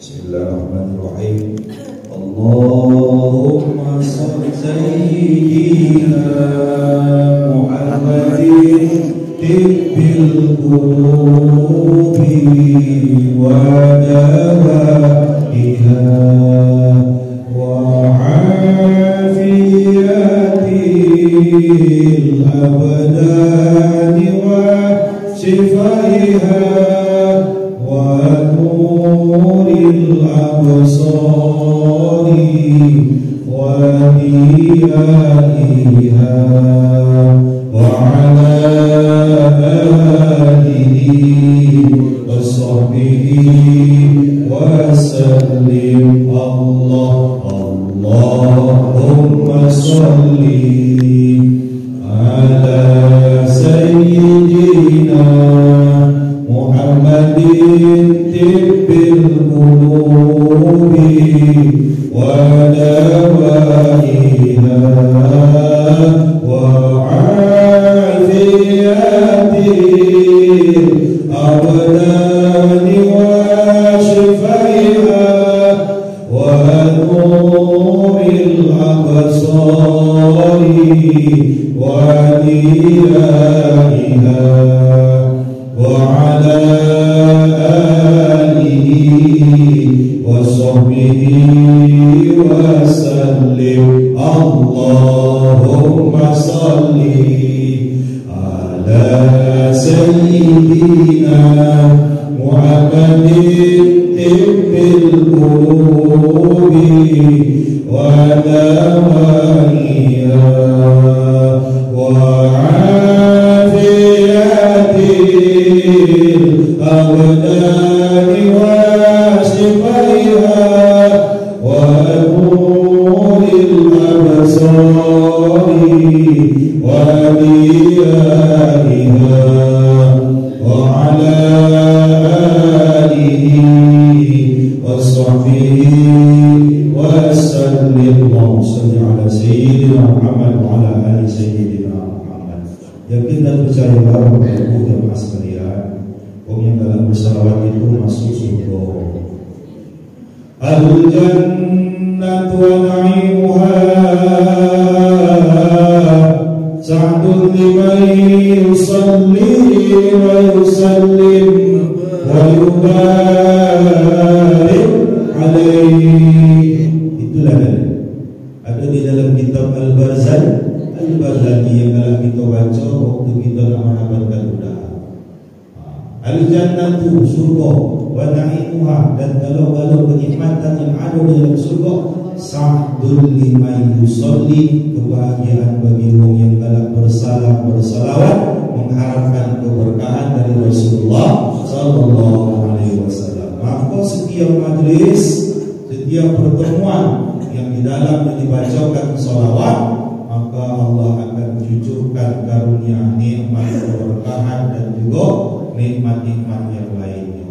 Bismillahirrahmanirrahim. Allahumma salli sayyidina Muhammadin tibbil qulubi wa dawaiha wa afiyatil abdani wa shifaiha wa nuril absari wa diyaiha wa ala alihi wa sahbihi wa sallim. Allahumma salli ala sayyidina Muhammadin tibbil qulubi wa dawaiha wa afiyatil abdani wa shifaiha wa nuril absari wa diyaiha wa ala alihi wa sahbihi wa sallim. Allahumma salli ala sayyidina Muhammadin tibbil qulubi wa dawaiha wa afiyatil abdani wa shifaiha wa nuril absari wa diyaiha wa ala alihi wa sahbihi wa sallim. Allahumma salli ala sayyidina Muhammad wa ala ali sayyidina Muhammad. Yakin dan percaya bahwa Bapak jemaah sekalian, orang yang dalam bersalawat itu masuk surga. Ahlul jannatu wa na'imuha sa'dun liman yusalli wa yusallim wa yubarik alaihi. Itulah ada di dalam kitab Al-Barzanji yang dalam kita baca waktu kita nak menabatkan udah. Al-jannatu surga wa na'imuha, dan kalau kenikmatan yang ada di dalam surga, sa'dul liman yusalli, kebahagiaan bagi orang yang dalam bersalawat mengharapkan keberkahan dari Rasulullah sallallahu alaihi wasallam. Maka setiap majlis, setiap pertemuan yang di dalamnya dibacakan salawat, maka Allah akan cucurkan karunia nikmat keberkahan dan juga nikmat-nikmat yang lainnya.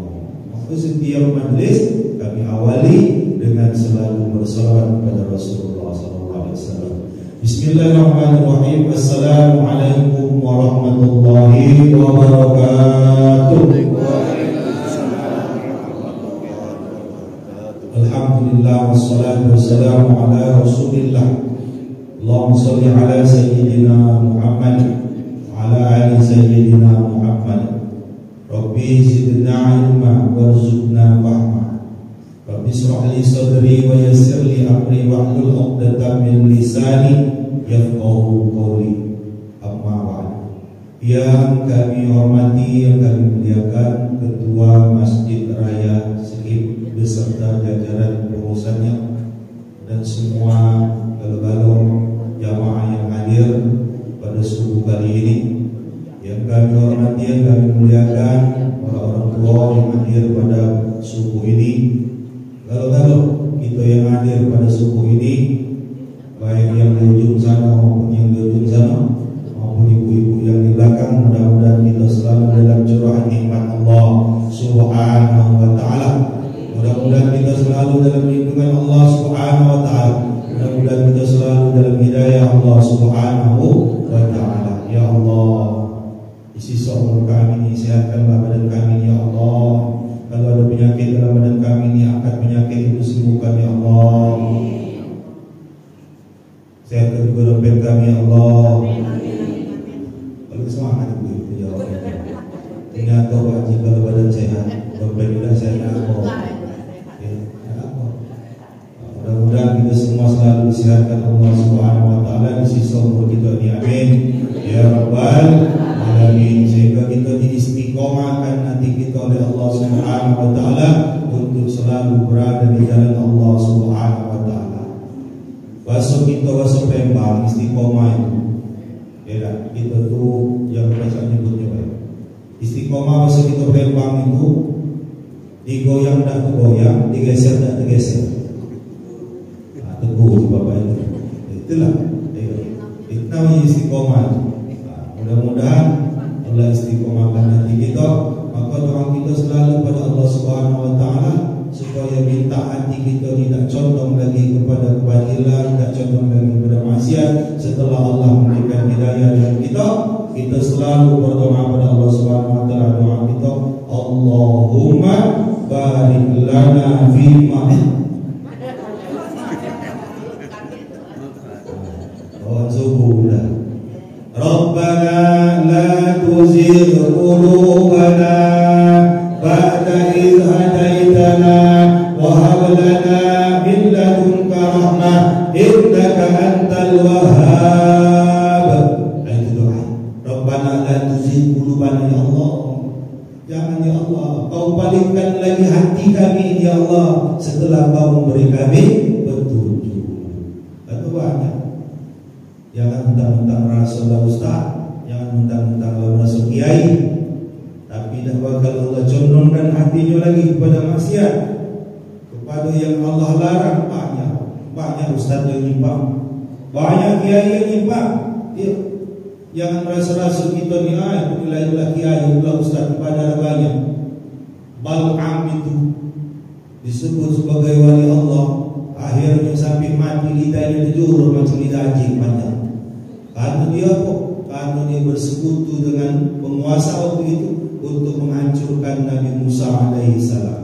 Maka setiap majlis kami awali dengan selalu bersalawat kepada Rasulullah sallallahu alaihi wasallam. Bismillahirrahmanirrahim. Assalamualaikum warahmatullahi wabarakatuh. Alhamdulillah wassalatu wassalamu ala Rasulillah. Allahumma salli ala sayyidina Muhammad wa ala ali sayyidina Muhammad. Rabbi zidna ilma warzuqna fahma. Rabbi ishrah li sadri wa yassir li amri wahlul 'uqdatam min lisani yafqahu qawli. Amma ba'd. Yang kami hormati, yang kami muliakan Ketua Masjid Raya Sekip beserta jajaran pengurusannya dan semua galau-galau jamaah yang hadir pada subuh kali ini. Yang kami hormati, yang kami muliakan para orang tua yang hadir pada subuh ini. Galau-galau kita yang hadir pada subuh ini, baik yang di ujung sana maupun yang di ujung sana, maupun ibu-ibu yang di belakang, mudah-mudahan kita selalu dalam curahan nikmat Allah Subhanahu wa ta'ala. Mudah-mudahan kita selalu dalam lindungan Allah Subhanahu wa ta'ala. Mudah-mudahan kita selalu dalam hidayah Allah Subhanahu wa ta'ala. Ya Allah, isi umur kami ini, sehatkanlah badan kami, ya Allah. Kalau ada penyakit dalam badan kami ini, angkat penyakit itu sembuhkan ya Allah. Sehatkan juga dompet kami ya Allah. Kalau semangat itu jawabnya. Ternyata wajib kalau badan sehat, dompet sudah sehat apa? Mudah-mudahan kita semua selalu disehatkan Allah Subhanahu wa taala di sisa umur kita ini. Amin. Ya Rabbal alamin. Sehingga kita diistiqomahkan nanti kita oleh Allah Subhanahu wa taala untuk selalu berada di jalan Allah Subhanahu wa taala. Bahasa kita bahasa Palembang istiqomah itu. Ya, kita tu yang bahasa nyebutnya baik. Istiqomah bahasa kita Palembang itu digoyang tak tergoyang, digeser tak tergeser. Teguh Bapak itu. Itulah. Itu namanya istiqomah. Mudah-mudahan Allah istiqomahkan hati kita. Maka doa kita selalu pada Allah Subhanahu wa taala supaya minta hati kita tidak condong lagi kepada kebatilan, tidak condong lagi kepada maksiat. Setelah Allah memberikan hidayah dalam kita, kita selalu berdoa pada Allah Subhanahu wa taala. Doa kita, Allahumma barik lana fima Rabbana la tuzigh qulubana ba'da idh hadaitana wa hab lana min ladunka rahmah innaka antal wahhab. Itu doa. Rabbana la tuzigh qulubana ya Allah. Jangan ya Allah kau palingkan lagi hati kami ya Allah setelah kau memberi kami petunjuk. Itu banyak. Jangan mentang-mentang rasa ustaz, jangan mentang-mentang rasa kiai, tapi dah bakal Allah condongkan hatinya lagi kepada maksiat, kepada yang Allah larang. Banyak ustaz yang nyimpang, banyak kiai yang nyimpang. Ya. Jangan rasa-rasa kita ni nilai kiai pula ustaz kepada banyak. Bal'am itu disebut sebagai wali Allah, akhirnya sampai mati lidahnya terjulur macam lidah anjing panjang. Karena dia apa? Karena dia bersekutu dengan penguasa waktu itu untuk menghancurkan Nabi Musa alaihissalam.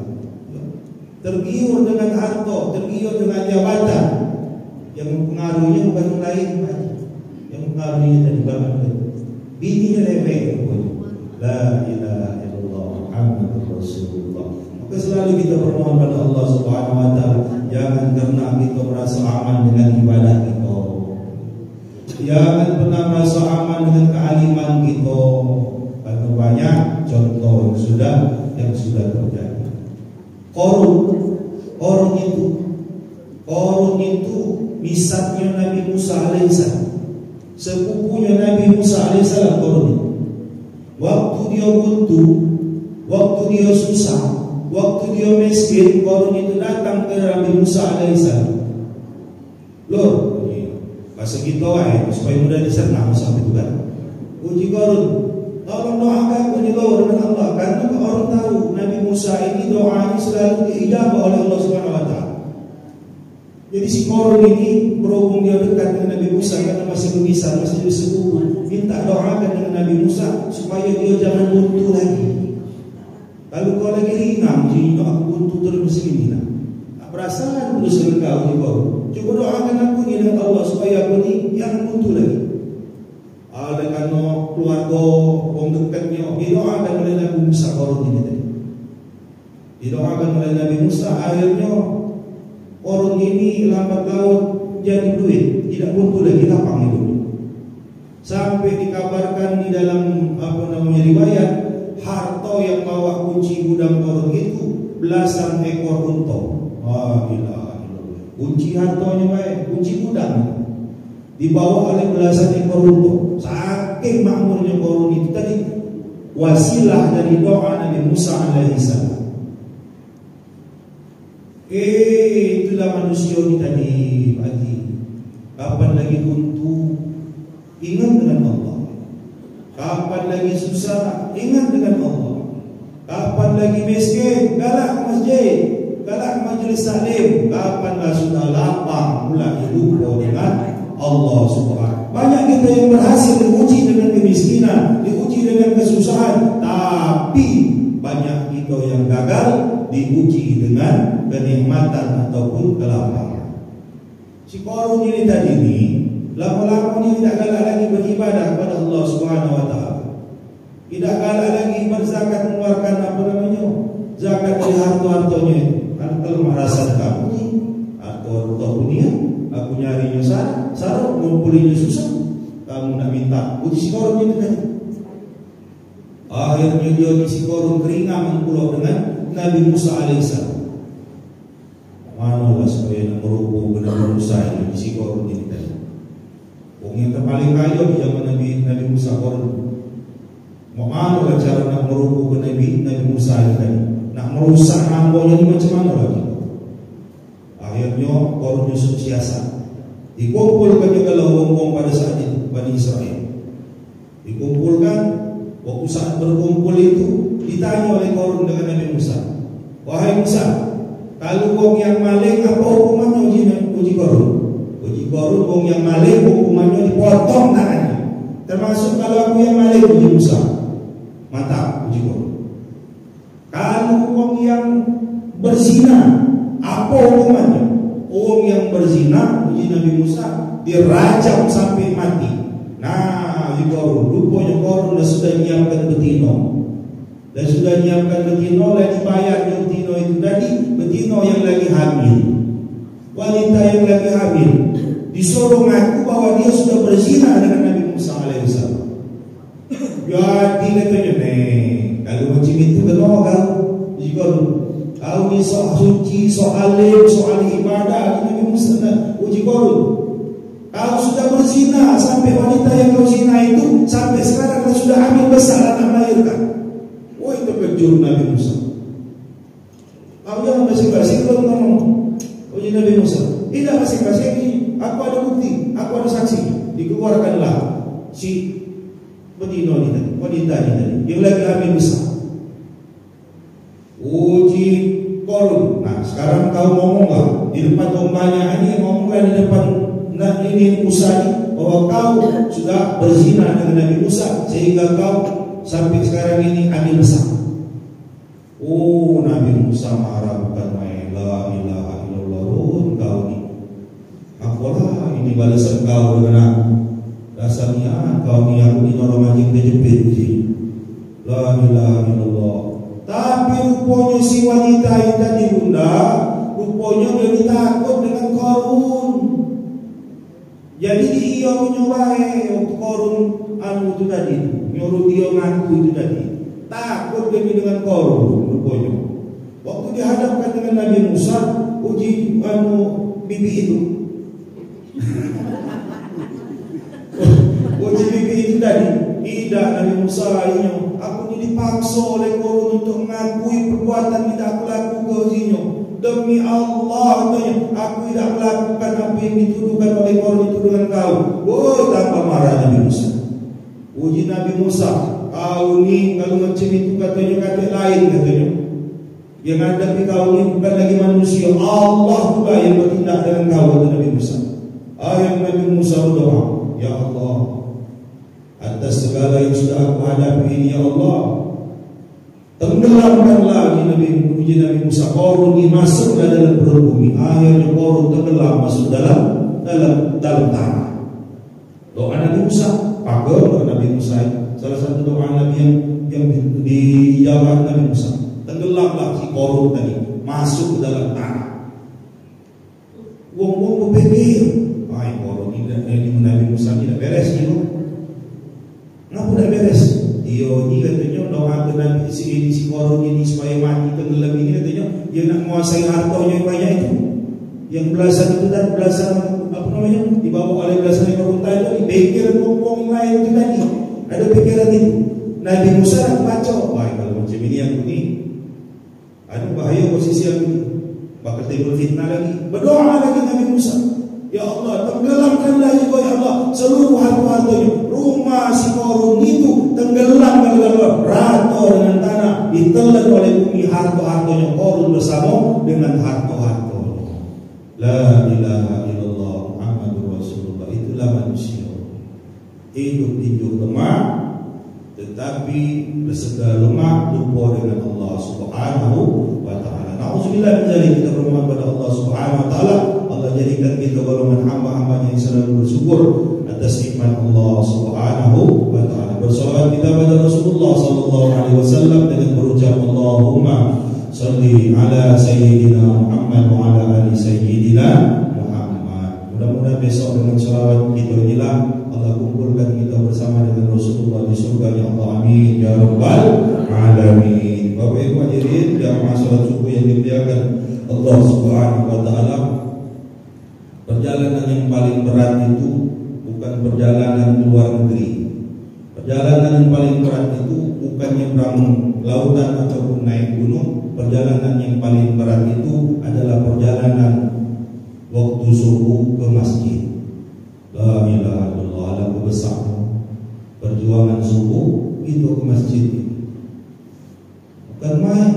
Tergiur dengan harta, tergiur dengan jabatan. Yang mempengaruhinya bukan lain, yang mempengaruhinya tadi bukan bininya lebih. La ilaha illallah Muhammadur Rasulullah. Maka selalu kita bermohon pada Allah Subhanahu wa taala, jangan karena kita merasa aman dengan ibadah kita. Jangan pernah merasa aman dengan kealiman kita. Karena banyak contoh yang sudah terjadi. Korun itu misaknya Nabi Musa alaihissalam, sepupunya Nabi Musa alaihissalam. Korun itu waktu dia butuh, waktu dia susah, waktu dia miskin, korun itu datang ke Nabi Musa alaihissalam. Loh, bahasa kita supaya mudah dicerna sampai itu kan. Uji korun, tolong doakan aku dengan Allah. Karena orang tahu Nabi Musa ini doanya selalu diijabah oleh Allah Subhanahu wa taala. Jadi si korun ini berhubung dia dekat dengan Nabi Musa karena masih berbisa, masih bersepupu, minta doakan dengan Nabi Musa supaya dia jangan buntu lagi. Lalu kau lagi ringan, jadi aku buntu terus masih ini. Perasaan terus engkau ni kau. Cuba doakan aku ni dengan Allah supaya aku ni yang buntu lagi. Ada kano keluarga orang dekatnya didoakan oleh Nabi Musa korun ini tadi. Didoakan oleh Nabi Musa, akhirnya korun ini lambat laut jadi duit, tidak buntu lagi, lapang hidupnya. Sampai dikabarkan di dalam riwayat, harta yang bawa kunci gudang korun itu belasan ekor unta. Kunci hartanya baik, kunci gudang dibawa oleh belasan ekor unta. Saking makmurnya korun itu tadi wasilah dari doa Nabi Musa alaihissalam. Itulah manusia ini tadi pagi. Kapan lagi buntu, ingat dengan Allah. Kapan lagi susah, ingat dengan Allah. Kapan lagi miskin, galak masjid, galak majlis salim. Kapanlah sudah lapang, mulai lupa dengan Allah Subhanahu. Banyak kita yang berhasil diuji dengan kemiskinan, diuji dengan kesusahan, tapi banyak kita yang gagal diuji dengan kenikmatan ataupun kelaparan. Si Qarun ini tadi ni lama-lama ni tidak galak lagi beribadah kepada Allah Subhanahu Wa Taala. Tidak galak lagi berzakat, mengeluarkan apa namanya zakat dari harta-hartanya itu. Kalau merasa kamu ni harta dunia, aku nyarinya sarap ngumpulinya susah. Kamu nak minta uji si Qarun itu tadi. Akhirnya dia si Qarun keringaman pula dengan Nabi Musa alaihissalam. Manalah supaya nak merubah Nabi Musa ini si Qarun ini tadi. Orang yang paling kaya di zaman Nabi Musa Qarun. Manalah cara nak merubah Nabi Musa ini tadi. Nak merusak hambanya ini macam mana lagi? Akhirnya Qarun Yusuf siasat. Dikumpulkan juga orang-orang pada saat itu Bani Israel. Dikumpulkan. Waktu saat berkumpul itu ditanya oleh Qarun dengan Nabi Musa, wahai Musa, kalau orang yang maling apa hukumannya? Uji Qarun. Uji Qarun, orang yang maling hukumannya dipotong tangannya. Termasuk kalau aku yang maling, uji Musa. Mantap, uji Qarun. Kalau orang yang berzina, apa hukumannya? Orang yang berzina, uji Nabi Musa, dirajam sampai mati. Nah, Qarun, rupanya Qarun sudah menyiapkan betina. Dan sudah menyiapkan betina, dan dibayar betina itu tadi, betina yang lagi hamil. Wanita yang lagi hamil disuruh ngaku bahwa dia sudah berzina dengan Nabi Musa alaihissalam. Jadi katanya, kalau macam itu kenapa kau? Kau ni sok suci, sok alim, sok ahli ibadah, Nabi Musa uji Qarun. Kau sudah berzina sampai wanita yang kau zina itu sampai sekarang kau sudah hamil besar anak melahirkan. Oh, itu terkejut Nabi Musa. Kau jangan basi-basi kalau ngomong uji Nabi Musa. Tidak basi-basi, aku ada bukti, aku ada saksi. Dikeluarkanlah si betina ini tadi, wanita ini tadi, yang lagi hamil besar. Uji Qarun. Nah, sekarang kau ngomonglah di depan orang banyak ini, ngomonglah di depan ini Musa ini, bahwa kau sudah berzina dengan Nabi Musa sehingga kau sampai sekarang ini hamil besar. Oh, Nabi Musa marah bukan main. La ilaha illallah. Kau ni apalah ini balasan kau dengan aku. Dasarnya kau ni aku ni orang anjing terjepit di sini. La ilaha illallah. Tapi rupanya si wanita yang tadi bunda, rupanya dia takut dengan Qarun. Jadi dia menyobai waktu Qarun itu tadi, nyuruh dia ngaku itu tadi. Takut dia dengan Qarun rupanya. Waktu dihadapkan dengan Nabi Musa, uji bibi itu. Uji bibi itu tadi. Tidak, Nabi Musa ini, aku ini dipaksa oleh Qarun untuk mengakui perbuatan tidak aku lakukan ujinya. Demi Allah, aku tidak melakukan apa yang dituduhkan oleh Qarun itu dengan kau. Oh, tanpa marah Nabi Musa. Uji Nabi Musa, kau ni kalau macam itu katanya kata lain katanya. Yang hadapi kau ni bukan lagi manusia, Allah pula yang bertindak dengan kau, kata Nabi Musa. Ayat Nabi Musa berdoa, ya Allah, atas segala yang sudah aku hadapi ini, ya Allah, tenggelamkanlah Nabi Musa. Qarun ini masuk dalam perut bumi. Akhirnya Qarun tenggelam masuk dalam tanah. Doa Nabi Musa, pakai doa Nabi Musa. Salah satu doa Nabi yang dijawab Nabi Musa. Tenggelamlah si Qarun tadi masuk ke dalam tanah. Wong berpikir, Qarun ini Nabi Musa tidak beres ni. Kenapa tidak beres? Dia ni katanya doa ke Nabi si Qarun ini supaya mati tenggelam ini, katanya dia nak menguasai hartanya yang banyak itu, yang belasan itu dan belasan apa namanya dibawa oleh belasan ekor unta itu, pikiran ngomong lain itu tadi. Ada pikiran itu. Nabi Musa baca, wah kalau macam ini aku ni, ada bahaya posisi aku ni, bakal timbul fitnah lagi. Berdoa lagi Nabi Musa, ya Allah, tenggelamkanlah juga ya Allah seluruh harta-hartanya. Rumah si Qarun itu tenggelam dalam rata dengan tanah, ditelan oleh bumi harta-hartanya Qarun bersama dengan harta-hartanya. La ilaha illallah Muhammadur Rasulullah. Itulah manusia hidup tinjuk lemah, tetapi segala lemah lupa dengan Allah Subhanahu wa taala. Nauzubillah min dzalik. Kita bermohon kepada Allah Subhanahu wa taala, Allah jadikan kita golongan hamba-hamba yang selalu bersyukur atas nikmat Allah Subhanahu wa taala. Bersalawat kita pada Rasulullah sallallahu alaihi wasallam dengan berucap Allahumma shalli ala sayyidina Muhammad wa ala ali sayyidina Muhammad. Mudah-mudahan besok dengan salawat kita inilah Allah kumpulkan kita bersama dengan Rasulullah di surga ya Allah, amin ya rabbal alamin. Bapak Ibu hadirin jamaah salat subuh yang dimuliakan Allah Subhanahu wa taala, perjalanan yang paling berat itu bukan perjalanan ke luar negeri. Perjalanan yang paling berat itu bukan nyebrang lautan ataupun naik gunung. Perjalanan yang paling berat itu adalah perjalanan waktu subuh ke masjid. La ilaha illallah, lagu besar perjuangan subuh itu ke masjid, bukan main.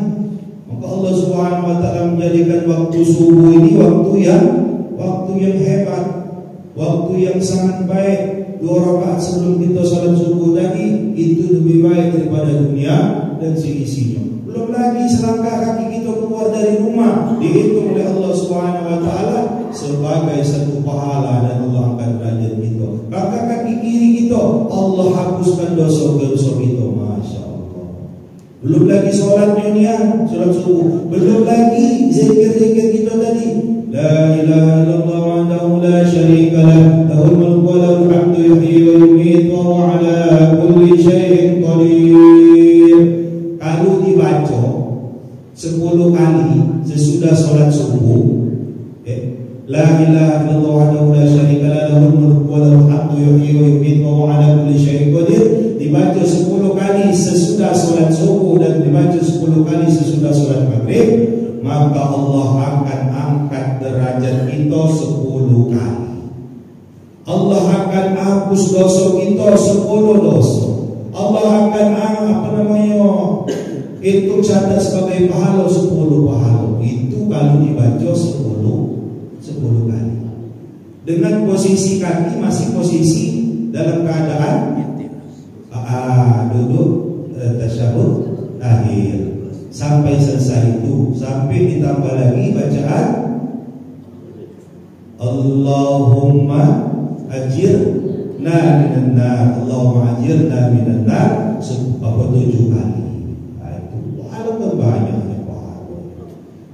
Maka Allah Subhanahu wa taala menjadikan waktu subuh ini waktu yang hebat, waktu yang sangat baik. 2 rakaat sebelum kita salat subuh tadi itu lebih baik daripada dunia dan seisinya. Belum lagi selangkah kaki kita keluar dari rumah dihitung oleh Allah Subhanahu wa taala sebagai satu pahala dan Allah angkat derajat kita. Langkah kaki kiri kita Allah hapuskan dosa-dosa kita. Masya Allah. Belum lagi sholat dunia, sholat subuh. Belum lagi zikir-zikir kita tadi. La ilaha illallah wahdahu la syarika lah, lahul mulku wa lahul hamdu yuhyi wa yumiitu wa huwa ala kulli syai'in qadir. Kalau dibaca 10 kali sesudah sholat subuh, la ilaha illallah wahdahu la syarika lah, lahul mulku wa lahul hamdu yuhyi wa yumiitu wa huwa ala kulli syai'in qadir, dibaca 10 kali sesudah sholat subuh dan dibaca 10 kali sesudah sholat maghrib, maka Allah akan angkat derajat kita 10 kali. Allah akan hapus dosa kita 10 dosa. Allah akan itu catat sebagai pahala 10 pahala. Itu kalau dibaca 10 kali. Dengan posisi kaki masih posisi dalam keadaan duduk tasyahud akhir. Sampai selesai itu, sampai ditambah lagi bacaan Allahumma ajirna minan nar, Allahumma ajirna minan nar 7 kali. Itu pahala banyaknya pahala.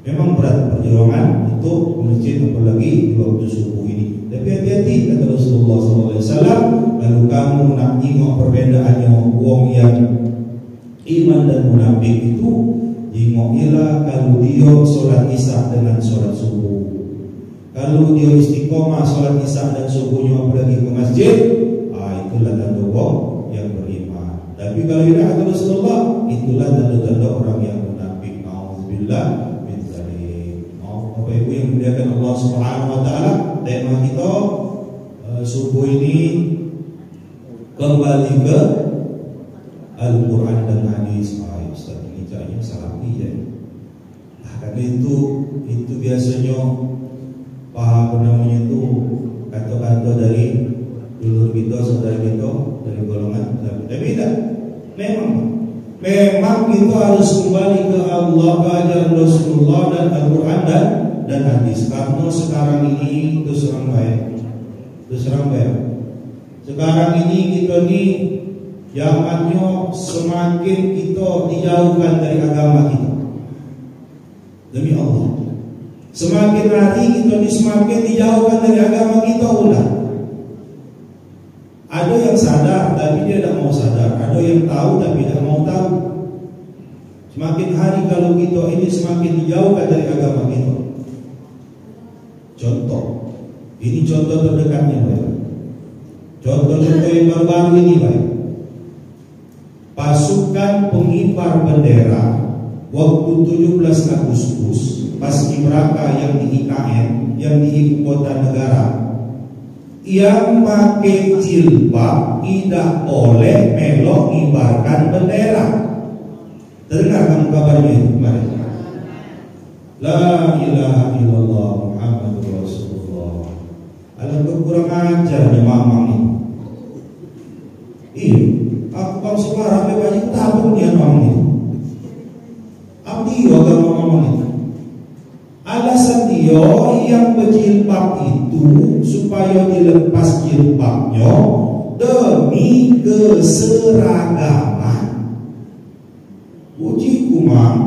Memang berat perjuangan untuk masjid apalagi di waktu subuh ini. Tapi hati-hati kata Rasulullah SAW, kalau kamu nak tengok perbedaannya wong yang iman dan munafik itu, tengoklah kalau dia sholat isya dengan sholat subuh. Kalau dia istiqomah sholat isya dan subuhnya apalagi ke masjid, itulah tanda orang yang beriman. Tapi kalau tidak ada Rasulullah, itulah tanda-tanda orang yang munafik. Nauzubillah min dzalik. Bapak Ibu yang dimuliakan Allah Subhanahu wa taala, tema kita subuh ini kembali ke Al-Quran dan hadis. Ustaz ini caranya salafi ya. Karena itu biasanya itu kata-kata dari dulur kita, saudara kita dari golongan salafi. Tapi tidak. Memang kita harus kembali ke Allah, ke ajaran Rasulullah dan Al-Quran dan hadis. Karena sekarang ini terus terang baik. Sekarang ini kita zamannya semakin kita dijauhkan dari agama kita. Demi Allah, semakin hari kita semakin dijauhkan dari agama kita pula. Ada yang sadar tapi dia tidak mau sadar, ada yang tahu tapi tidak mau tahu. Semakin hari kalau kita ini semakin dijauhkan dari agama kita. Contoh, ini contoh terdekatnya baik. Contoh-contoh yang baru-baru ini baik. Pasukan pengibar bendera waktu 17 Agustus Paskibraka yang di IKN, yang di ibu kota negara, yang pakai jilbab tidak boleh melok ngibarkan bendera. Dengar kamu kabarnya itu kemarin? La ilaha illallah Muhammadur Rasulullah. Alam kurang ajar nih mamang ini. Iya, Aku bang suara sampai banyak tabung dia ngomong itu. Abdi agama ngomong itu. Alasan dia yang berjilbab itu supaya dilepas jilbabnya demi keseragaman. Uji kumang,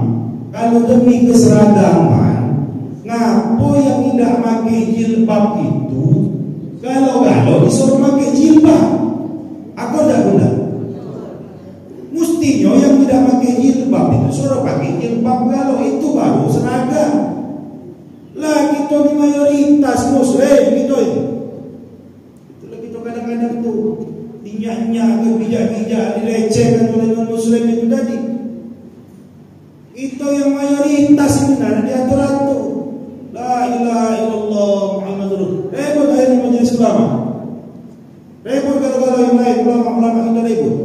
kalau demi keseragaman, ngapo yang tidak pakai jilbab itu kalau disuruh pakai jilbab? Aku tidak guna. Mestinya yang tidak pakai jilbab itu suruh pakai jilbab kalau itu baru seragam. Lah kita di mayoritas muslim gitu itu. Itulah kita kadang-kadang tuh dinyak-nyak ke bijak-bijak dilecehkan oleh non-muslim itu tadi. Itu yang mayoritas sebenarnya diatur-atur. La ilaha illallah Muhammadur. Repot akhirnya majelis ulama. Repot kalau yang lain ulama-ulama kita repot.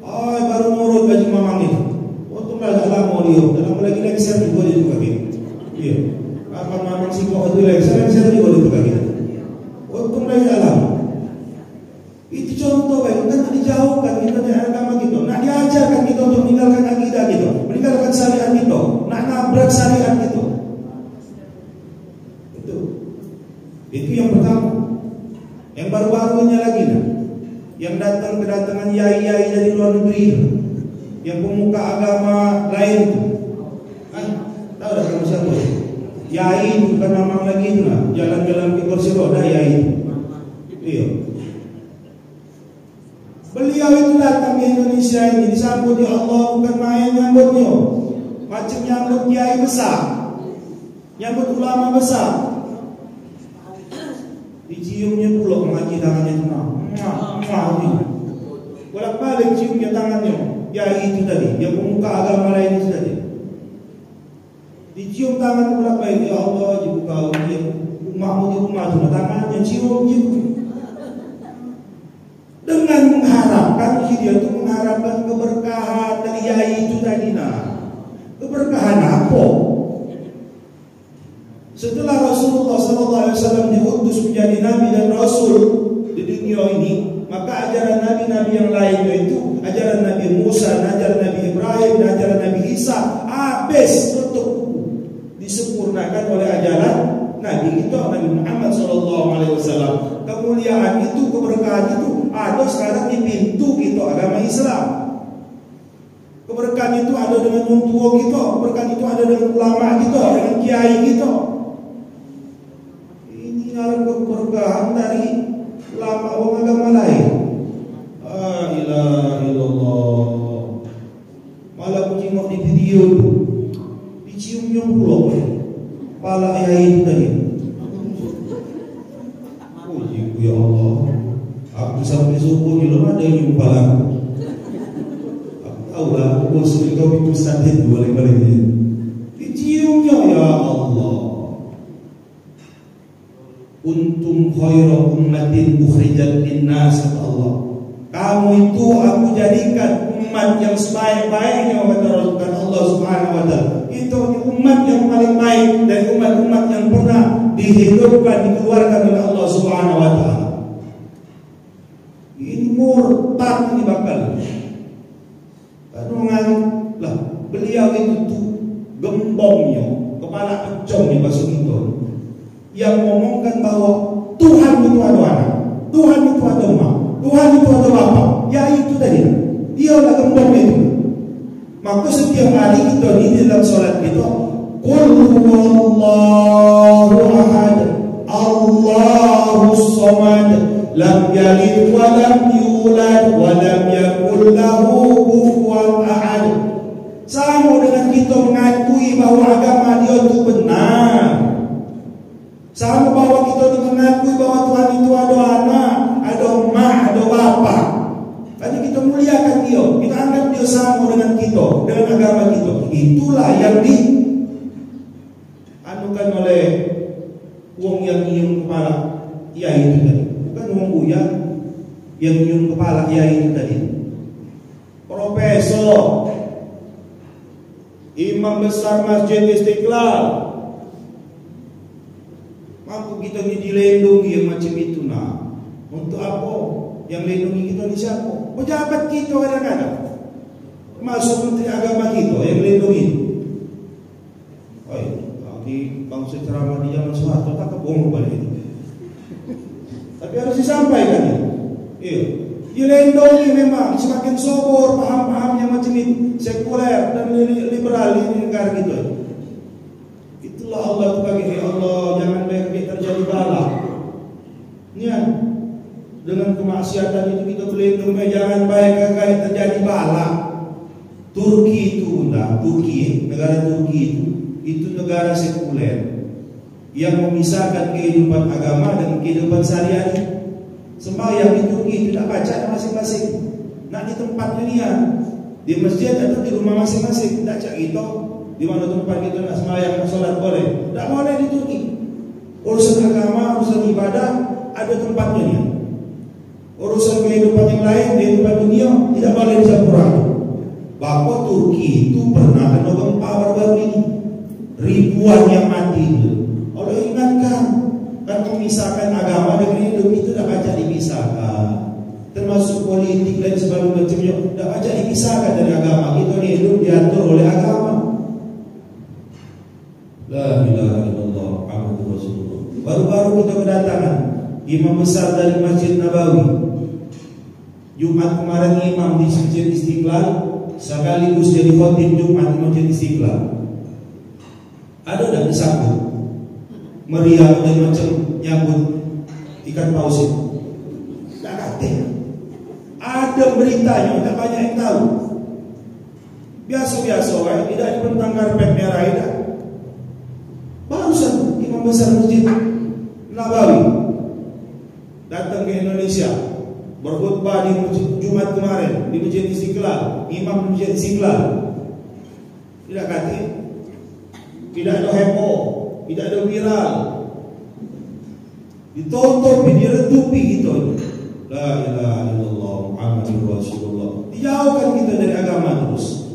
Oh, baru nurut gaji mamang ini. Untung dah lama dia. Dalam lagi share juga dia juga gitu. Iya. Apa mamang si kok itu share juga dia juga gitu. Untung lagi dalam. Itu contoh baik kan dijauhkan kita dari agama kita. Nak diajarkan kita untuk meninggalkan akidah kita, meninggalkan syariat kita, nak nabrak syariat kita. Itu yang pertama. Yang baru-barunya lagi nah, yang kedatangan yai-yai dari luar negeri, yang pemuka agama lain itu. Tahu dah kamu siapa? Yai itu bukan mamang lagi itu lah, jalan-jalan ke kursi roda yai itu. Iya. Beliau itu datang ke Indonesia ini disambut ya Allah, bukan main nyambutnya. Macam nyambut kiai besar, nyambut ulama besar. Diciumnya pula mengaji tangannya itu bolak-balik ciumnya tangannya. Yai itu tadi, yang pemuka agama lain itu tadi. Dicium tangan bolak-balik, ya Allah, dibuka rumahmu di rumah itu tangannya cium gitu. Dengan mengharapkan dia itu mengharapkan keberkahan dari yai itu tadi. Nah, keberkahan apa? Setelah Rasulullah SAW diutus menjadi Nabi dan Rasul di dunia ini, maka ajaran Nabi-Nabi yang lainnya itu, ajaran Nabi Musa, ajaran Nabi Ibrahim, ajaran Nabi Isa, habis untuk disempurnakan oleh ajaran Nabi kita, Nabi Muhammad SAW. Kemuliaan itu, keberkahan itu ada sekarang di pintu kita agama Islam. Keberkahan itu ada dengan orang tua kita, keberkahan itu ada dengan ulama kita, dengan kiai kita. Harap keberkahan dari ulama orang agama lain. La ilaha illallah. Malah aku tengok di video tu, diciumnya pula kepala yai tadi. Puji ya Allah. Aku sampai subuh ni belum ada yang kepala aku. Aku tahu lah, aku bosan kau itu santai boleh-boleh ni. Diciumnya ya Allah. Untum khairu ummatin ukhrijat linnas, kata Allah. Kamu itu aku jadikan umat yang sebaik-baiknya, kata Allah Subhanahu wa taala. Itu umat yang paling baik dari umat-umat yang pernah dihidupkan, dikeluarkan oleh Allah Subhanahu wa taala. Ini murtad ini bakal. Kadang lah beliau itu tuh gembongnya, kepala pecongnya bahasa kita, yang ngomongkan bahwa Tuhan itu ada anak, Tuhan itu ada emak, Tuhan itu ada bapak. Ya itu tadi, dia lah gembong itu. Maka setiap hari kita ini dalam solat kita, Qul huwallahu ahad, Allahus samad, lam yalid wa lam yulad wa lam yakul lahu kufuwan ahad. Sama dengan kita mengakui bahwa agama dia itu benar. Sama bahwa kita mengakui bahwa Tuhan itu ada anak, ada emak, ada bapa. Jadi kita muliakan dia, kita anggap dia sama dengan kita, dengan agama kita. Itulah yang dianukan oleh wong yang nyium kepala yai itu tadi. Bukan wong buya yang nyium kepala yai itu tadi. Profesor, imam besar Masjid Istiqlal. Mampu kita ni dilindungi yang macam itu nah. Untuk apa? Yang lindungi kita ni siapa? Pejabat kita kadang-kadang. Masuk Menteri Agama kita yang lindungi. Di bangsa ceramah di zaman Soeharto tak kebohong balik itu. Tapi harus disampaikan ya. Iya. Dia lindungi memang semakin sobor paham-pahamnya macam ini sekuler dan liberal di negara kita. Itulah Allah tu bagi Allah jangan baik-baik terjadi bala. Niat dengan kemaksiatan itu kita berlindung jangan baik-baik terjadi bala. Turki itu negara Turki itu negara sekuler yang memisahkan kehidupan agama dan kehidupan sehari-hari. Sembahyang di Turki tidak baca masing-masing. Nak di tempatnya dia, di masjid atau di rumah masing-masing. Tidak cak gitu. Di mana tempat kita nak sembahyang, nak solat boleh. Tak boleh di Turki. Urusan agama, urusan ibadah ada tempatnya dia. Urusan kehidupan yang lain, kehidupan dunia tidak boleh dicampurkan. Bahwa Turki itu pernah ada gempa baru-baru ini. Ribuan yang mati itu. Allah ingatkan kan memisahkan agama dengan hidup itu tidak baca dipisahkan. Termasuk politik dan sebagainya tidak baca dipisahkan dari agama. Kita ni hidup diatur oleh agama. La ilaha illallah Muhammadur Rasulullah. Baru-baru kita kedatangan imam besar dari Masjid Nabawi. Jumat kemarin imam di Masjid Istiqlal sekaligus jadi khotib Jumat di Masjid Istiqlal. Ada dah disambut meriah dan macam nyambut ikan paus itu. Tak kata. Ada beritanya, tak banyak yang tahu. Biasa-biasa, tidak dibentang karpet merah tidak. Barusan imam besar Masjid Nabawi datang ke Indonesia berkhutbah di Jumat kemarin di Masjid Istiqlal, imam di Masjid Istiqlal. Tidak kata. Tidak ada heboh, tidak ada viral. Ditonton, diredupi gitu. La ilaha illallah Muhammadur Rasulullah. Dijauhkan kita dari agama terus.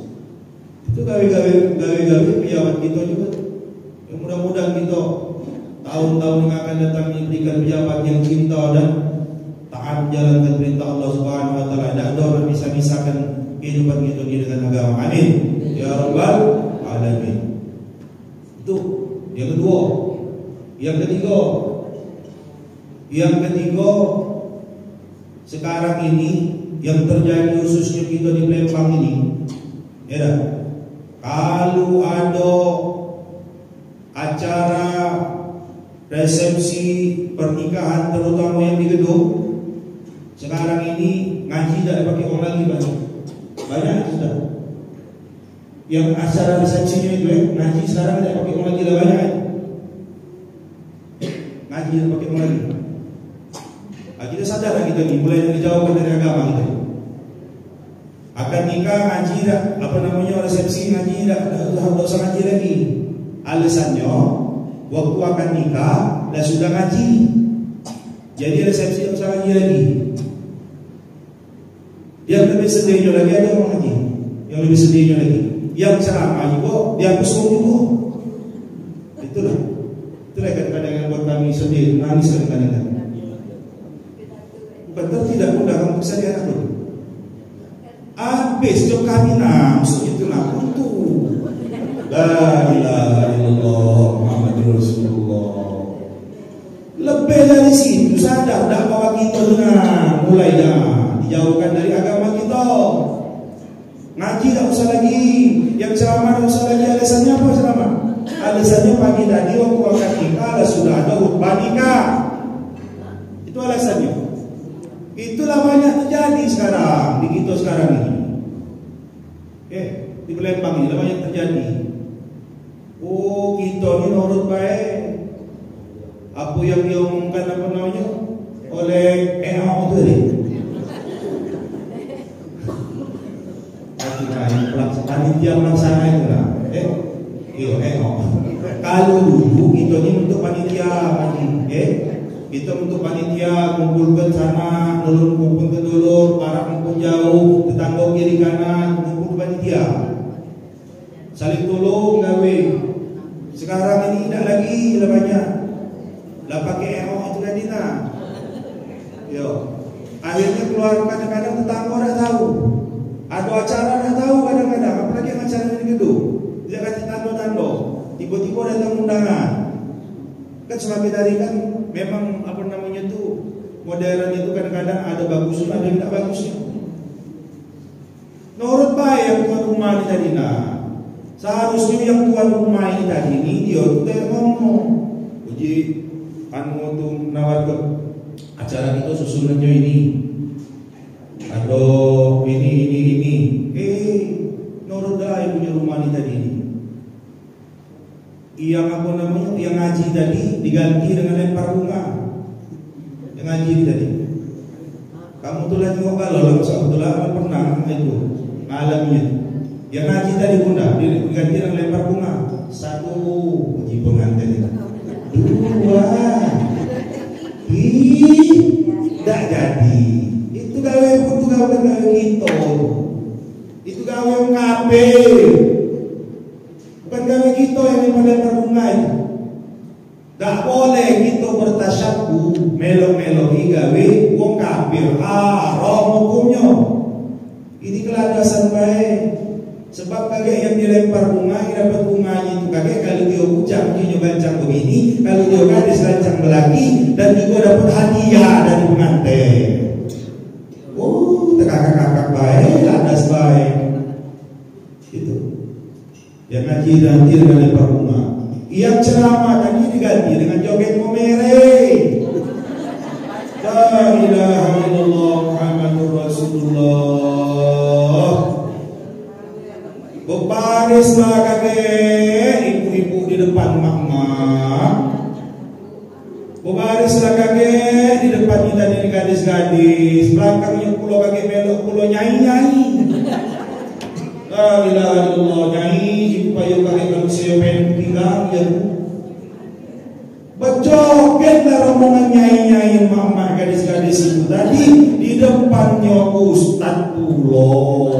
Itu gawe-gawe pejabat kita juga. Yang mudah-mudahan kita tahun-tahun yang akan datang diberikan pejabat yang cinta dan taat menjalankan perintah Allah Subhanahu wa taala. Tidak ada orang bisa misahkan kehidupan kita dengan agama. Amin. Ya Rabbal Alamin. Itu yang kedua. Yang ketiga sekarang ini yang terjadi khususnya kita di Palembang ini, ya, kalau ada acara resepsi pernikahan terutama yang di gedung, sekarang ini ngaji tidak pakai orang lagi banyak sudah. Yang acara resepsinya itu ngaji sekarang tidak pakai orang lagi banyak. Ngaji tidak pakai orang lagi. Kita sadar kita ni mulai dijauhkan dari agama kita. Akan nikah ngaji dah, resepsi ngaji dah, tak usah ngaji lagi. Alasannya waktu akan nikah dah sudah ngaji. Jadi resepsi tak usah ngaji lagi. Yang lebih sedihnya lagi ada orang ngaji. Yang lebih sedihnya lagi, yang ceramah juga dihapus juga. Itulah kadang-kadang yang buat kami sedih, nangis kadang-kadang. Betul tidak mudah untuk saya anak itu. Habis jok kami nafsu itulah untuk. La ilaha illallah Muhammadur Rasulullah. Lebih dari situ sadar dah bahwa kita mulai dah dijauhkan dari agama kita. Ngaji tak usah lagi, yang ceramah tak usah lagi. Alasannya apa ceramah? Alasannya pagi tadi waktu akad nikah sudah ada khutbah nikah. Itu alasannya. Itulah banyak terjadi sekarang di kita sekarang ini. Di Palembang ini banyak terjadi. Oh, kita ni nurut baik. Apa yang diumumkan oleh EO tadi. Panitia melaksana itu lah. EO. Kalau dulu kita ni untuk panitia kita untuk panitia kumpulkan sana, dulur kumpul ke dulur, para kumpul jauh, tetangga kiri kanan, kumpul panitia. Saling tolong gawe. Sekarang ini tidak lagi, sudah banyak. Lah pakai EO itu tadi nah. Yo. Akhirnya keluar, kadang-kadang tetangga udah tahu. Ada acara udah tahu kadang-kadang, apalagi yang acara di gedung. Dia kasih tanda-tanda, tiba-tiba datang undangan. Kan semakin hari kan memang apa namanya tuh modern itu kadang-kadang ada bagusnya, ada tidak bagusnya. Menurut baik yang tuan rumah ini tadi seharusnya yang tuan rumah ini tadi ini dia tuh ngomong, uji anu tuh nawar ke acara kita susunannya ini, aduh ini, menurut baik punya rumah ini tadi ini. Yang apa namanya, yang ngaji tadi diganti dengan lempar bunga. Yang ngaji tadi, kamu tuh lagi ngobrol, kebetulan pernah itu malamnya. Yang ngaji tadi bunda diganti dengan lempar bunga. 1 uji pengantin, 2 tidak jadi. Itu gawe kita. Itu gawe ngabe. Bukan gawe kita yang melempar bunga itu. Tak boleh kita bertasyabuh melo-melo gawe wong kafir, haram hukumnya. Ini keladasan baik. Sebab kagak yang dilempar bunga, yang dapat bunganya itu kagak kalau dia ucap dia gancang begini, kalau dia gadis gancang belaki, dan juga dapat hadiah dari pengantin. Kakak-kakak baik, ladas baik. Itu. Yang ngaji ganti dengan lempar bunga. Yang ceramah tadi diganti dengan joget momere. La ilaha illallah Muhammadur Rasulullah. Berbarislah kakek, ibu-ibu di depan mak-mak. Berbarislah kakek di depan kita jadi gadis-gadis. Belakangnya pulau kakek belok pulau nyai-nyai. La ilaha illallah, nyai ibu payu kakek manusia pengen tinggal ya. Berjogetlah rombongan nyai-nyai mama gadis-gadis itu tadi di depannya Ustadz pulau.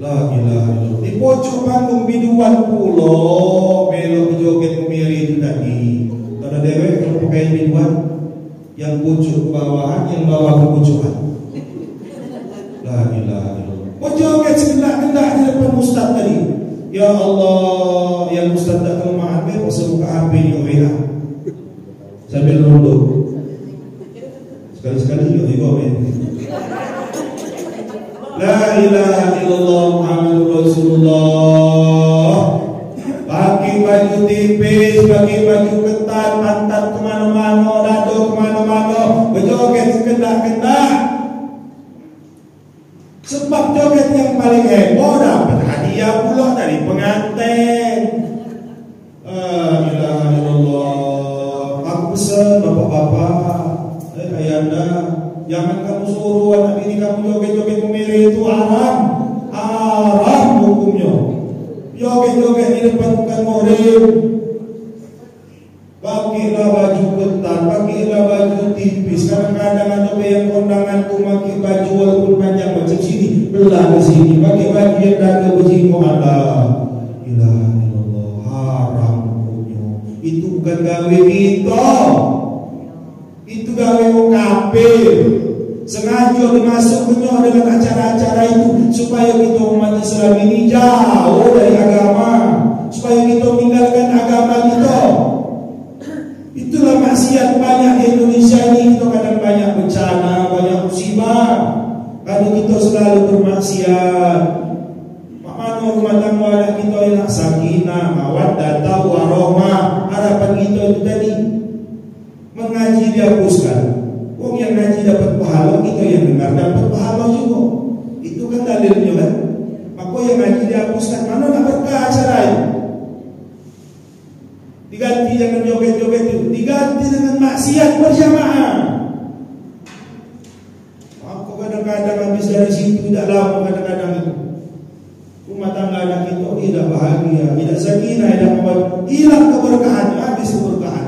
La ilaha illallah. Di pojok panggung biduan pulau melo joget memiri itu tadi. Kalau dewek kalau pakai biduan yang pucuk ke bawahan, yang bawah ke pucukan. La ilaha illallah. Joget segendak-gendak di depan Ustaz tadi. Ya Allah, yang Ustaz tak tahu maafin, pasal buka HP di WA sambil rondo. Sekali-sekali juga men. La ilaha illallah Muhammadur Rasulullah. Pakai baju tipis, pakai baju ketat, pantat kemana-mana, dado kemana-mana, berjoget segendak-gendak. Sebab joget yang paling heboh dapat hadiah pula dari pengantin. Ilaha illallah. Aku pesan bapak-bapak, ayanda, jangan kamu suruh anak ini kamu joget-joget memilih itu haram. Haram hukumnya. Joget-joget di depan bukan murid. Pakailah baju ketat, pakailah baju tipis. Kadang-kadang ada yang kondangan tu pakai baju walaupun panjang macam sini, belah ke sini, pakai baju yang dah bersih ada. Ilaha illallah, haram hukumnya. Itu bukan gawe kita. Itu gawe orang kafir. Sengaja dimasukkannya dengan acara-acara itu supaya kita umat Islam ini jauh dari agama, supaya kita tinggalkan agama kita. Itulah maksiat banyak di Indonesia ini. Kita kadang banyak bencana, banyak musibah kalau kita selalu bermaksiat. Mana rumah tangga anak kita yang sakinah, mawaddah, warahmah. Harapan kita itu tadi mengaji dihapuskan. Wong yang ngaji dapat pahala, kita yang dengar dapat pahala juga. Itu kan dalilnya kan. Maka yang ngaji dihapuskan, mana nak berkah acara itu? Diganti dengan joget-joget itu, diganti dengan maksiat berjamaah. Aku kadang-kadang habis dari situ tidak lama, kadang-kadang itu rumah tangga anak itu tidak bahagia, tidak sakinah, tidak mawaddah, hilang keberkahan, habis keberkahan.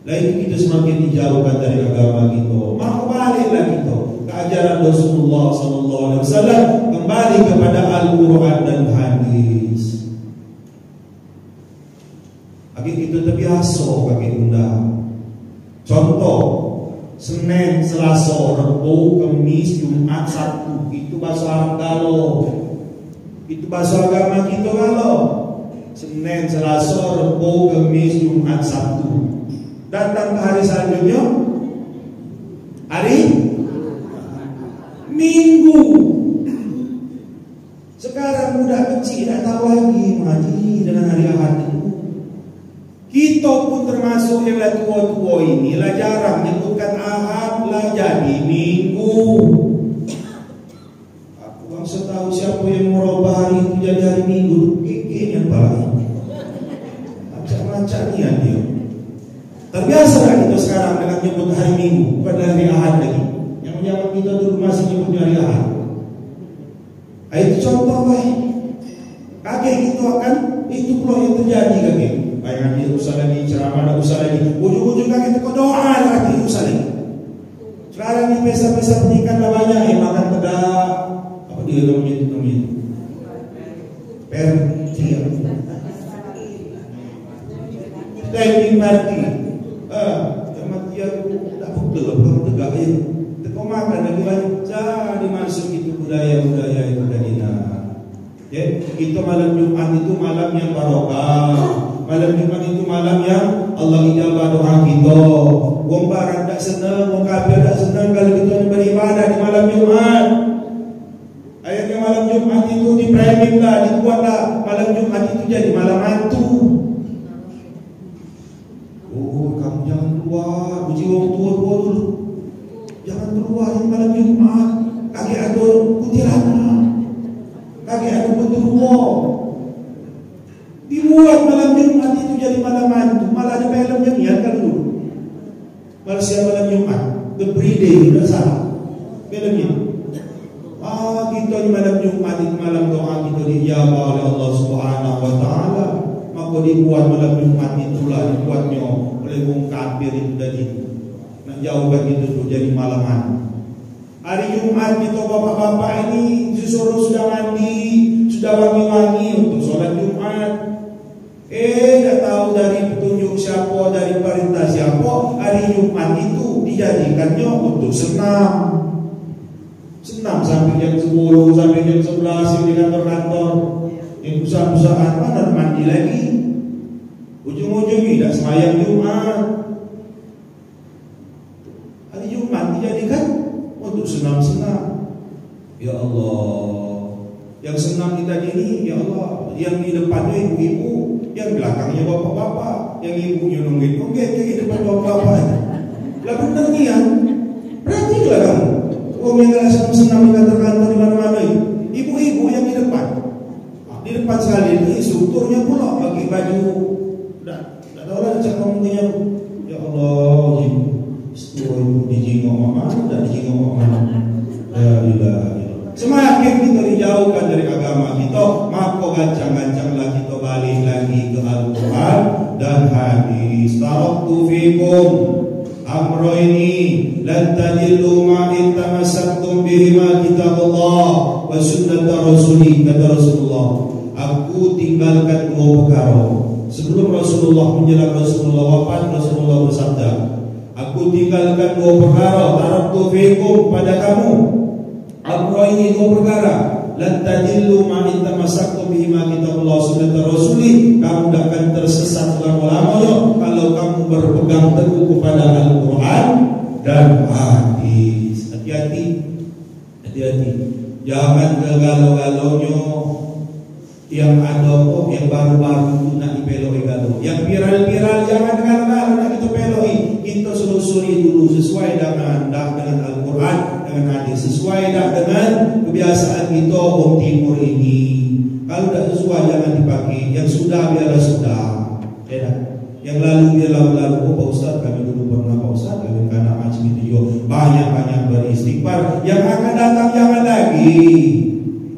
Lain kita semakin dijauhkan dari agama kita. Maka baliklah kita ke ajaran Rasulullah SAW, kembali kepada Al-Quran dan hadis. Kita terbiasa pakai undang. Contoh, Senin, Selasa, Rebo, Kamis, Jumat, Sabtu. Itu bahasa Arab galau. Itu bahasa agama kita galau. Senin, Selasa, Rebo, Kamis, Jumat, Sabtu. Datang ke hari selanjutnya, hari Minggu. Sekarang budak kecil tak tahu lagi mengaji dengan hari Ahad itu. Kita pun termasuk yang lah tua-tua ini lah jarang menyebutkan Ahad lah jadi Minggu. Aku bangsa tahu siapa yang merubah hari itu jadi hari Minggu. Kekenya paling macam-macamnya dia. Terbiasa lah kita sekarang dengan menyebut hari Minggu, bukan hari Ahad lagi. Yang zaman kita dulu masih menyebutnya hari Ahad. Itu contoh baik. Kakek itu akan itu pula yang terjadi kakek. Bayangkan dia usah lagi ceramah, ada usah lagi. Ujung-ujung kakek itu doa kakek usah lagi. Sekarang di pesta-pesta pernikahan banyak yang makan pedak. Apa dia namanya itu namanya? Pertiap. Standing party. Kematian tak betul apa tegak ya. Teko makan lagi banyak. Jadi masuk itu budaya-budaya itu dari ya, kita malam Jumat itu malam yang barokah. Malam Jumat itu malam yang Allah ijabah doa kita. Wong barat tak senang, wong kafir tak senang kalau kita beribadah di malam Jumat. Akhirnya malam Jumat itu di framing lah, dibuatlah malam Jumat itu jadi malam hantu. Oh, kamu jangan keluar, uji wong tua dulu. Jangan keluar di malam Jumat. Kaki ada kuntilanak, kaki ada genderuwo. Dibuat malam Jumat itu jadi malam hantu. Malah ada filmnya niat kan dulu. Malaysia malam Jumat, The Friday, tidak salah filmnya. Kita di malam Jumat itu malam doa kita dijabah oleh Allah Subhanahu Wa Taala. Maka dibuat malam Jumat itulah dibuatnya oleh wong kafir itu tadi. Nak jauhkan itu jadi malam hantu. Hari Jumat kita bapak-bapak ini disuruh sudah mandi, sudah wangi-wangi untuk sholat Jumat. Tak tahu dari petunjuk siapa, dari perintah siapa, hari Jumat itu dijadikannya untuk senam. Senam sampai jam 10, sampai jam 11 di kantor-kantor. Yang usaha-usahaan mana mandi lagi. Ujung-ujung tidak sembahyang Jumat. Hari Jumat dijadikan untuk senam-senam. Ya Allah, yang senam kita ini, ya Allah, yang di depannya ibu-ibu, yang belakangnya bapak-bapak, yang ibunya nunggit-nunggit di depan bapak-bapak. Lah benar ni kan? Perhatilah kamu. Orang yang kalau senam-senam di kantor-kantor di mana-mana, ibu-ibu yang di depan. Di depan sekali ini strukturnya pula pakai baju. Tak tahu lah macam ngomongnya. Ya Allah, ibu dijingok mama, dan dijingok mama. Ya Allah. Semakin kita dijauhkan dari agama kita, maka gancang-gancanglah kita balik lagi ke Al-Quran dan hadis. Taraktu fikum amrayni lan tadillu ma in tamassaktum bihima kitabullah wa sunnata rasulih, kata Rasulullah. Aku tinggalkan dua perkara. Sebelum Rasulullah menjelang Rasulullah wafat, Rasulullah bersabda, aku tinggalkan dua perkara. Taraktu fikum, pada kamu amrayni, dua perkara. Lan tadillu ma in tamassaktum bihima kitabullah sunnata rasulih. Kamu tidak akan tersesat selama-lamanya kalau kamu berpegang teguh kepada Al-Quran dan hadis. Hati-hati, hati-hati. Jangan galau-galaunya yang ada kok, yang baru-baru itu nak dipeloi galau. Yang viral-viral jangan galau-galau nak kita peloi. Kita selusuri dulu sesuai dengan Al-Quran, dengan hadis, sesuai dengan kebiasaan kita orang timur ini. Kalau tak sesuai jangan dipakai. Yang sudah biarlah sudah. Yang lalu biarlah lalu. Oh Pak Ustaz, kami dulu pernah Pak Ustaz, kami anak macam itu juga. Banyak-banyak beristighfar. Yang akan datang jangan lagi.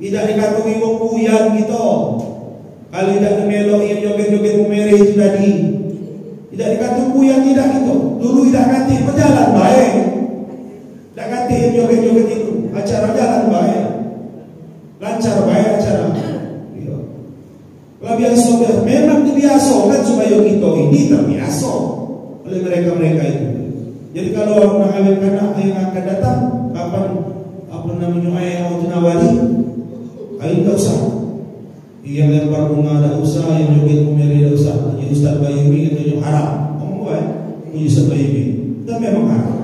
Tidak dikatakan wong kuyan gitu. Kalau tidak dimeloi joget-joget umeri itu tadi. Tidak dikatakan kuyan, tidak gitu. Dulu tidak ganti berjalan baik. Tidak ganti joget-joget itu. Acara jalan baik. Lancar baik acara. Kalau biasa, memang dibiasakan supaya kita ini terbiasa oleh mereka-mereka itu. Jadi kalau nak kawin anak yang akan datang, kapan apa namanya ayah atau nawari, ayah tak usah. Yang lempar bunga tak usah, yang joget komedi tak usah. Yang Ustaz Bayumi itu yang haram. Kamu buat, Ustaz Bayumi. Itu memang haram.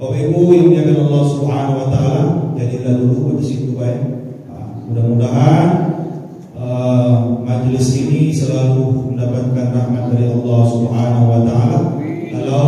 Bapak Ibu yang dimuliakan Allah Subhanahu Wa Taala, jadilah dulu pada situ baik. Mudah-mudahan majelis ini selalu mendapatkan rahmat dari Allah Subhanahu Wa Taala. Kalau